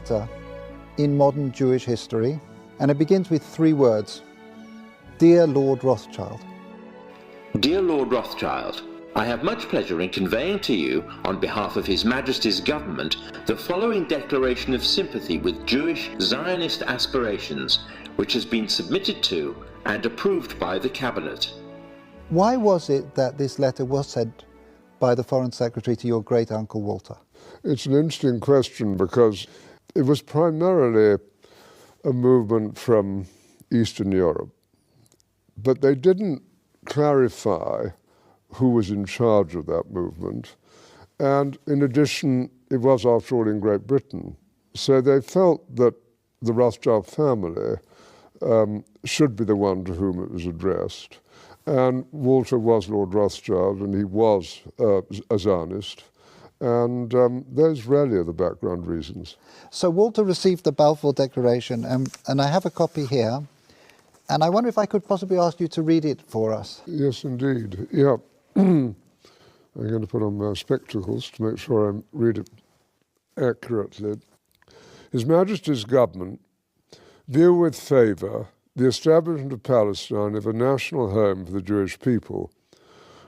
letter in modern Jewish history, and it begins with 3 words: Dear Lord Rothschild. Dear Lord Rothschild, I have much pleasure in conveying to you, on behalf of His Majesty's government, the following declaration of sympathy with Jewish Zionist aspirations, which has been submitted to and approved by the Cabinet. Why was it that this letter was sent by the Foreign Secretary to your great-uncle Walter? It's an interesting question because it was primarily a movement from Eastern Europe, but they didn't clarify who was in charge of that movement. And in addition, it was, after all, in Great Britain. So they felt that the Rothschild family should be the one to whom it was addressed. And Walter was Lord Rothschild, and he was a Zionist. And those really are the background reasons. So Walter received the Balfour Declaration, and I have a copy here. And I wonder if I could possibly ask you to read it for us. Yes, indeed. Yeah. I'm going to put on my spectacles to make sure I read it accurately. His Majesty's government view with favour the establishment of Palestine as a national home for the Jewish people,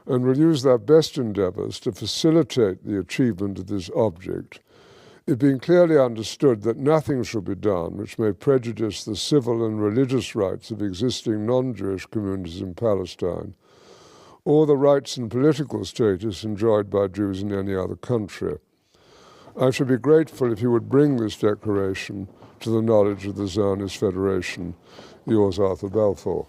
and will use their best endeavours to facilitate the achievement of this object, it being clearly understood that nothing shall be done which may prejudice the civil and religious rights of existing non-Jewish communities in Palestine, or the rights and political status enjoyed by Jews in any other country. I should be grateful if you would bring this declaration to the knowledge of the Zionist Federation. Yours, Arthur Balfour.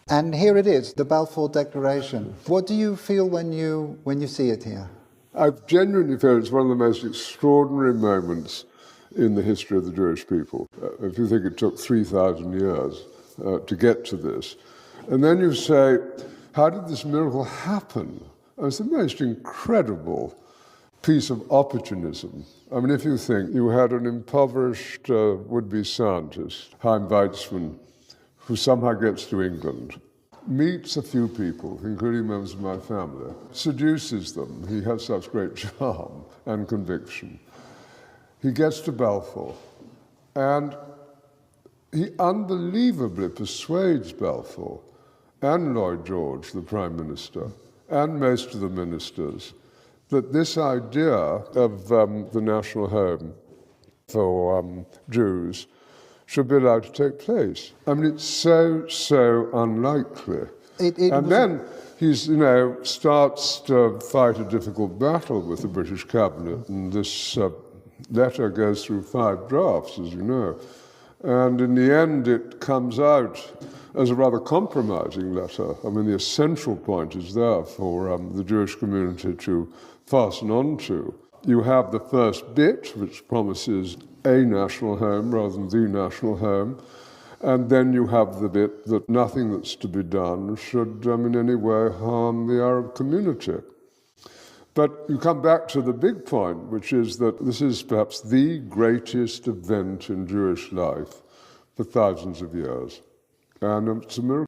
And here it is, the Balfour Declaration. What do you feel when you see it here? I genuinely feel it's one of the most extraordinary moments in the history of the Jewish people. If you think it took 3,000 years to get to this, and then you say, how did this miracle happen? It's the most incredible piece of opportunism. I mean, if you think you had an impoverished would-be scientist, Chaim Weizmann, who somehow gets to England, meets a few people, including members of my family, seduces them. He has such great charm and conviction. He gets to Balfour, and he unbelievably persuades Balfour and Lloyd George, the Prime Minister, and most of the ministers, that this idea of the national home for Jews should be allowed to take place. I mean, it's so unlikely. And then he's, starts to fight a difficult battle with the British cabinet, and this letter goes through 5 drafts, as you know. And in the end, it comes out as a rather compromising letter. I mean, the essential point is there for the Jewish community to fasten on to. You have the first bit, which promises a national home rather than the national home, and then you have the bit that nothing that's to be done should in any way harm the Arab community. But you come back to the big point, which is that this is perhaps the greatest event in Jewish life for thousands of years. And it's a miracle.